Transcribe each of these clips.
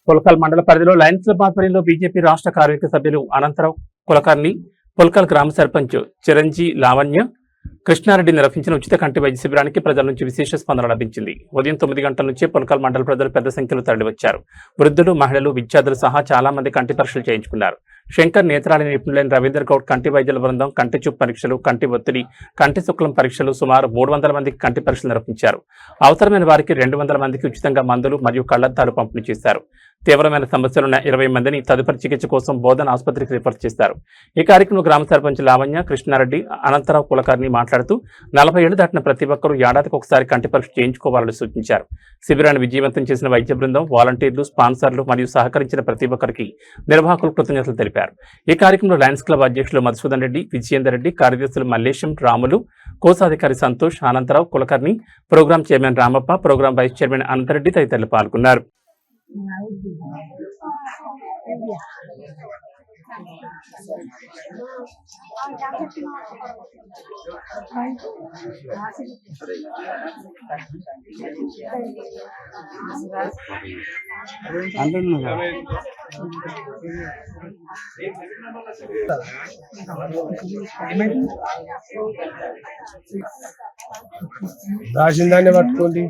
పుల్కల్ మండల పరిధిలో Lions club ఆధ్వర్యంలో బీజేపీ రాష్ట్ర కార్యవర్గ సభ్యులు అనంతరావు కులకర్ణి, పుల్కల్ గ్రామ సర్పంచ్ చిరంజీ లావణ్య కృష్ణారెడ్డి నిర్వహించిన ఉచిత కంటి వైద్య శిబిరానికి ప్రజల నుంచి విశేష స్పందన లభించింది. ఉదయం 9 గంటల నుంచే పుల్కల్ మండల ప్రజలు పెద్ద సంఖ్యలో తరలివచ్చారు. వృద్ధులు, మహిళలు, విద్యార్థులు సహా చాలా మంది కంటి పరీక్షలు చేయించుకున్నారు. శంకర్ నేత్రాల నిపుణులైన రవీందర్ గౌడ్ కంటి వైద్యుల బృందం కంటి చూపు పరీక్షలు, కంటి ఒత్తిడి, కంటి శుక్లం పరీక్షలు సుమారు 300 మందికి కంటి పరీక్షలు నిర్వహించారు. అవసరమైన వారికి 200 మందికి ఉచితంగా మందులు మరియు కళ్లద్దాలు పంపిణీ చేశారు. తీవ్రమైన సమస్యలున్న 20 మందిని తదుపరి చికిత్స కోసం బోధన ఆసుపత్రికి రిఫర్ చేశారు. ఈ కార్యక్రమంలో గ్రామ సర్పంచ్ లావణ్య, కృష్ణారెడ్డి, అనంతరావు కులకర్ణి మాట్లాడుతూ 40 ఏళ్లు దాటిన ప్రతి ఒక్కరూ ఏడాదికి ఒకసారి కంటి పరీక్ష చేయించుకోవాలని సూచించారు. శిబిరాన్ని విజయవంతం చేసిన వైద్య బృందం, వాలంటీర్లు, స్పాన్సర్లు మరియు సహకరించిన ప్రతి ఒక్కరికి నిర్వాహకులు కృతజ్ఞతలు తెలిపారు. ఈ కార్యక్రమంలో లయన్స్ క్లబ్ అధ్యక్షులు మధుసూదన్ రెడ్డి, విజయేందర్ రెడ్డి, కార్యదర్శులు మల్లేశం, రాములు, కోశాధికారి Santosh, Anantharao Kulkarni, programme chairman Ramappa, programme vice chairman Anantareddy తదితరులు పాల్గొన్నారు. రాసిందాన్ని పట్టుకోండి.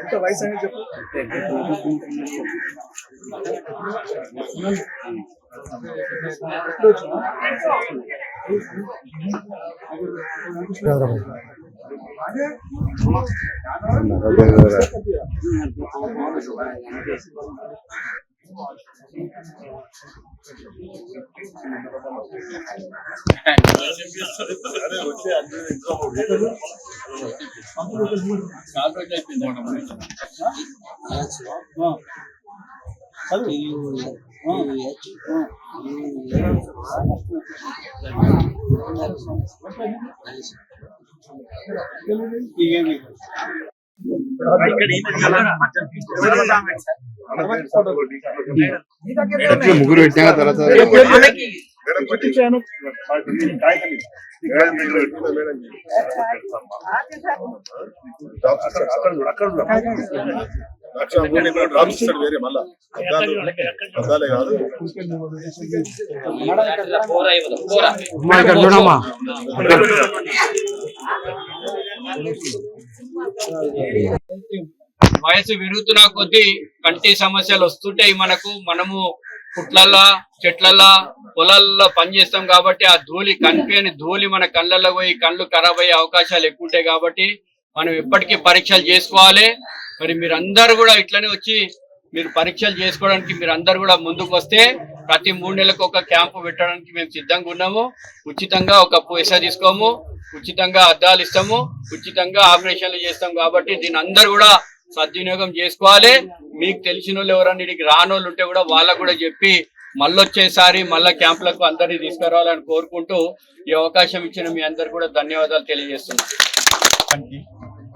ఎంత వయసు అనేది చెప్పు. ముగ్గురు పెట్టినా తర్వాత వేరే మళ్ళా అద్దాలే కాదు. వయసు పెరుగుతున్న కొద్దీ కంటి సమస్యలు వస్తుంటాయి. మనము పుట్లల్లా, చెట్లల్లా, పొలాల్లో పనిచేస్తాం కాబట్టి ఆ ధూళి, కనిపించని ధూళి మన కళ్ళల్లో పోయి కళ్ళు ఖరాబ్ అయ్యే అవకాశాలు ఎక్కువ ఉంటాయి. కాబట్టి మనం ఎప్పటికీ పరీక్షలు చేసుకోవాలి. మరి మీరందరూ కూడా ఇట్లనే వచ్చి మీరు పరీక్షలు చేసుకోవడానికి మీరందరూ కూడా ముందుకు వస్తే ప్రతి 3 నెలలకు ఒక క్యాంపు పెట్టడానికి మేము సిద్ధంగా ఉన్నాము. ఉచితంగా ఒక పైసా తీసుకోము, ఉచితంగా అద్దాలు ఇస్తాము, ఉచితంగా ఆపరేషన్లు చేస్తాం. కాబట్టి దీని అందరూ కూడా సద్వినియోగం చేసుకోవాలి. మీకు తెలిసిన వాళ్ళు ఎవరన్నా ఇక్కడికి రానోళ్ళు ఉంటే కూడా వాళ్ళకు కూడా చెప్పి మళ్ళొచ్చేసారి మళ్ళా క్యాంపులకు అందరినీ తీసుకురావాలని కోరుకుంటూ ఈ అవకాశం ఇచ్చిన మీ అందరు కూడా ధన్యవాదాలు తెలియజేస్తున్నాను.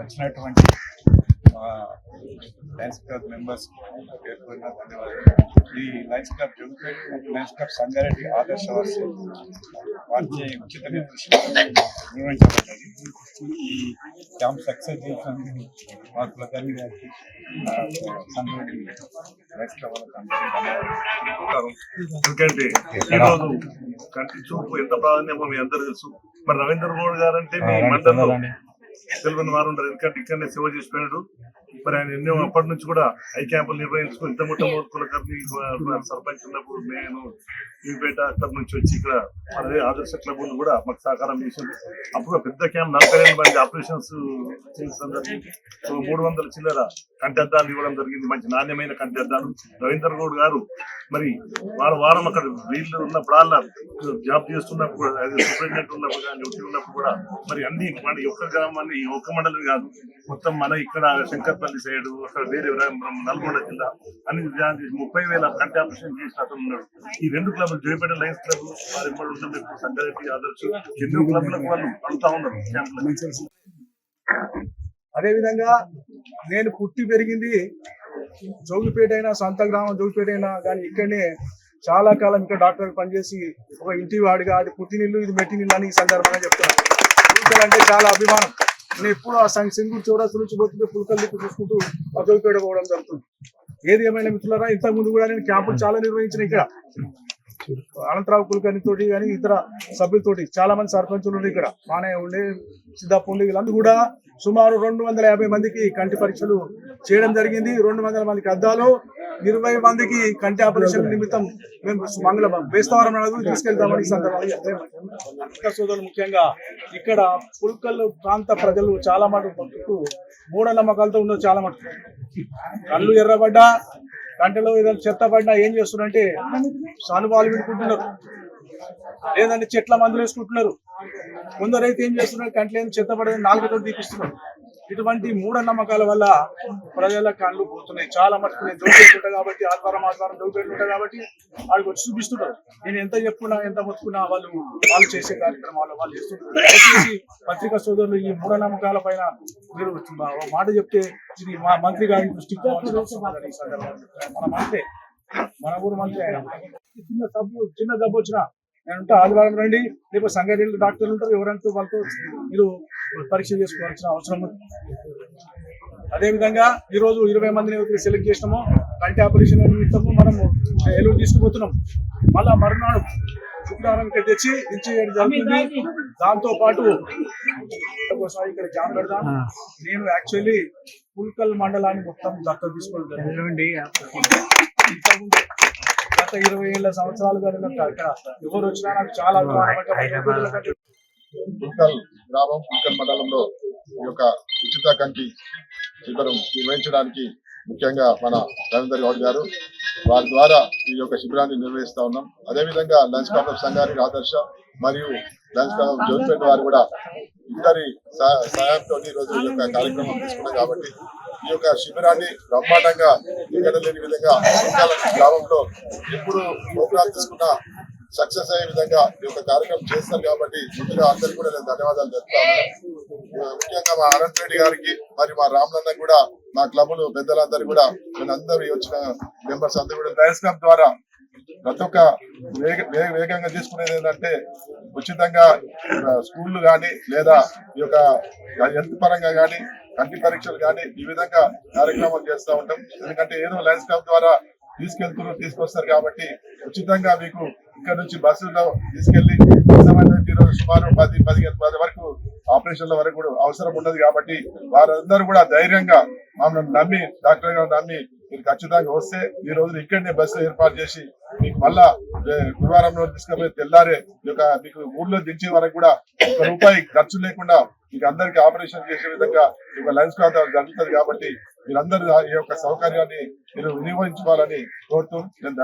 వచ్చినటువంటి లయన్స్ క్లబ్ మెంబర్స్ పేర్కొన్న ధన్యవాదాలు. ఈ Lions Club Jogipet, Lions Club Sangareddy ఆదర్శ వర్ష వారిచే ఉచిత నిర్వహించబడ్డది. ఈ క్యాంప్ సక్సెస్ చేసినందుకు మా కులకర్ణి గారికి, సంగారెడ్డి లయన్స్ క్లబ్ ధన్యవాదాలు. ఎందుకంటే ఈరోజు కంటి చూపు ఎంత ప్రాధాన్యమో మీ అందరూ తెలుసు. మరి రవీందర్ గౌడ్ గారు అంటే మీ మండలంలో తెలియని వారు ఉండరు. ఎందుకంటే ఇక్కడనే సేవ చేసిపోయాడు. మరి ఆయన ఎన్నో అప్పటి నుంచి కూడా ఐ క్యాంపులు నిర్వహించుకుని ఇంత మొట్టమొదటి కులకర్ణి సర్పంచ్ ఉన్నప్పుడు నేను యూపేట క్లబ్ నుంచి వచ్చి ఇక్కడ అదే ఆదర్శ క్లబ్ కూడా మాకు సహకారం చేసింది. అప్పుడు పెద్ద క్యాంప్ 42 మంది ఆపరేషన్స్ చేయించడం జరిగింది. 300 చిల్లర కంటి అద్దాలు ఇవ్వడం జరిగింది. మంచి నాణ్యమైన కంటి అద్దాలు. రవీందర్ గౌడ్ గారు మరి వారం అక్కడ వీళ్ళు ఉన్నప్పుడు జాబ్ చేస్తున్నప్పుడు, సూపరింటెండెంట్ ఉన్నప్పుడు కానీ డ్యూటీ ఉన్నప్పుడు కూడా మరి అన్ని మన ఒక్క గ్రామాన్ని, ఒక్క మండలం కాదు, మొత్తం మన ఇక్కడ శంకర్పల్లి సైడ్, అక్కడ వేరే నల్గొండ జిల్లా అన్ని 30,000 కంటి ఆపరేషన్ చేసిన అతను ఉన్నాడు. ఈ 2 క్లబ్లు, జోగిపేట లయన్స్ క్లబ్ వారి ఎంబడి ఉంటుంది, సంగారెడ్డి ఆదర్శ, ఎన్నో క్లబ్లకు వాళ్ళు పడుతూ ఉన్నారు క్యాంపులు. అదేవిధంగా నేను పుట్టి పెరిగింది జోగిపేట అయినా, సొంత గ్రామం జోగిపేట అయినా కానీ ఇక్కడనే చాలా కాలం ఇక్కడ డాక్టర్ పనిచేసి ఒక ఇంటి వాడిగా అది పుట్టినిల్లు, ఇది మెట్టినిల్లు అని ఈ సందర్భంగా చెప్తున్నాను. పుల్కల్ అంటే చాలా అభిమానం. నేను ఎప్పుడు ఆ సింగూరు చౌరస్తు నుంచి పోతుంటే పుల్కల్ దిక్కు చూసుకుంటూ జోగిపేట పోవడం జరుగుతుంది. ఏది ఏమైనా మిత్రులారా, ఇంతకు ముందు కూడా నేను క్యాంపులు చాలా నిర్వహించిన ఇక్కడ అనంతరావు కులకర్ణి తోటి కానీ ఇతర సభ్యులతోటి చాలా మంది సర్పంచులు ఉండే ఇక్కడ మానయ్య ఉండే సిద్ధప్ప ఉండే వీళ్ళందరూ కూడా సుమారు 250 మందికి కంటి పరీక్షలు చేయడం జరిగింది. 200 మందికి అద్దాలు, 20 మందికి కంటి ఆపరేషన్ నిమిత్తం మేము బేస్తవారం తీసుకెళ్తామని ఈ సందర్భంగా సోదరులు ముఖ్యంగా ఇక్కడ పుల్కల్ ప్రాంత ప్రజలు చాలా మటుకు మూఢనమ్మకాలతో ఉన్నారు. చాలా మటుకు కళ్ళు ఎర్రబడ్డా కంటలో ఏదైనా చెత్త పడినా ఏం చేస్తున్నారంటే సానుభావాలు వినుకుంటున్నారు, లేదంటే చెట్ల మందులు వేసుకుంటున్నారు. కొందరైతే ఏం చేస్తున్నారు, కంట్లో ఏం చెత్త పడదని నాలుగుతో తీపిస్తున్నారు. ఇటువంటి మూఢనమ్మకాల వల్ల ప్రజల కళ్ళు పోతున్నాయి. చాలా మటుకు నేను దొరికింటా కాబట్టి ఆదివారం దొరికింటా కాబట్టి వాళ్ళకి వచ్చి చూపిస్తుంటారు. నేను ఎంత చెప్పుకున్నా ఎంత మొత్తుకున్నా వాళ్ళు చేసే కార్యక్రమాలు వాళ్ళు చేస్తుంటారు. దయచేసి పత్రికా సోదరులు ఈ మూఢనమ్మకాల పైన మీరు మాట చెప్తే ఇది మా మంత్రి గారి దృష్టికి మన మంత్రి, మన ఊరు మంత్రి ఆయన. చిన్న జబ్బు వచ్చినా నేను ఉంటా, ఆదివారం రండి, లేకపోతే సంగారెడ్డి డాక్టర్లు ఉంటారు, ఎవరంటూ వాళ్ళతో మీరు పరీక్ష చేసుకోవాల్సిన అవసరం ఉంది. అదేవిధంగా ఈ రోజు 20 మందిని సెలెక్ట్ చేసినాము. కంటి ఆపరేషన్ నిమిత్తము మనము ఏలూరు తీసుకుపోతున్నాం. మళ్ళా మరునాడు శుక్రవారం ఇక్కడ తెచ్చి దించేయడం జరుగుతుంది. దాంతో పాటు ఒకసారి ఇక్కడ జామ్ పెడదాం. నేను యాక్చువల్లీ పుల్కల్ మండలాన్ని మొత్తం దత్తత తీసుకోవడం జరిగింది. గత 20 సంవత్సరాలుగా ఎవరు వచ్చినా నాకు చాలా పుల్కల్ గ్రామం, పుల్కల్ మండలంలో ఈ యొక్క ఉచిత కంటి శిబిరం నిర్వహించడానికి ముఖ్యంగా మన రవీందర్ గౌడ్ గారు వారి ద్వారా ఈ యొక్క శిబిరాన్ని నిర్వహిస్తా ఉన్నాం. అదేవిధంగా లంచ్ క్లబ్ ఆఫ్ సంగారెడ్డి ఆదర్శ మరియు లంచ్ క్లబ్ ఆఫ్ జోగిపేట వారు కూడా ఇద్దరి సహాయంతో ఈ రోజు ఈ యొక్క కార్యక్రమం తీసుకున్నాం. కాబట్టి ఈ యొక్క శిబిరాన్ని బ్రహ్మాండంగా ఇక్కడ లేని విధంగా పుల్కల్ గ్రామంలో ఎప్పుడు ప్రోగ్రాం తీసుకున్నా సక్సెస్ అయ్యే విధంగా ఈ యొక్క కార్యక్రమం చేస్తారు. కాబట్టి ముందుగా అందరికీ కూడా నేను ధన్యవాదాలు చెప్తాను. ముఖ్యంగా మా అనంత్ రెడ్డి గారికి మరియు మా రామలన్న కూడా, మా క్లబ్లు పెద్దలందరూ కూడా, నేను అందరూ వచ్చిన మెంబర్స్ అందరూ కూడా లయన్స్ క్లబ్ ద్వారా ప్రతి ఒక్క వేగంగా తీసుకునేది ఏంటంటే ఉచితంగా స్కూళ్ళు కానీ లేదా ఈ యొక్క హెల్త్ పరంగా కానీ కంటి పరీక్షలు కానీ ఈ విధంగా కార్యక్రమాలు చేస్తూ ఉంటాం. ఎందుకంటే ఏదో లయన్స్ క్లబ్ ద్వారా తీసుకొస్తారు కాబట్టి ఉచితంగా మీకు ఇక్కడ నుంచి బస్సులో తీసుకెళ్లి ఈరోజు సుమారు 10-15 వరకు ఆపరేషన్ల వరకు కూడా అవసరం ఉండదు. కాబట్టి వారందరూ కూడా ధైర్యంగా మమ్మల్ని నమ్మి, డాక్టర్ గారు నమ్మి మీరు ఖచ్చితంగా వస్తే ఈ రోజు ఇక్కడనే బస్సు ఏర్పాటు చేసి మీకు మళ్ళా గురువారం రోజు తీసుకుపోయి తెల్లారే మీకు ఊర్లో దించే వరకు కూడా ₹1 ఖర్చు లేకుండా మీకు అందరికీ ఆపరేషన్ చేసే విధంగా ఒక లయన్స్ క్లబ్ జరుగుతుంది. కాబట్టి మీరందరూ ఈ యొక్క సౌకర్యాన్ని మీరు వినియోగించుకోవాలని కోరుతూ నేను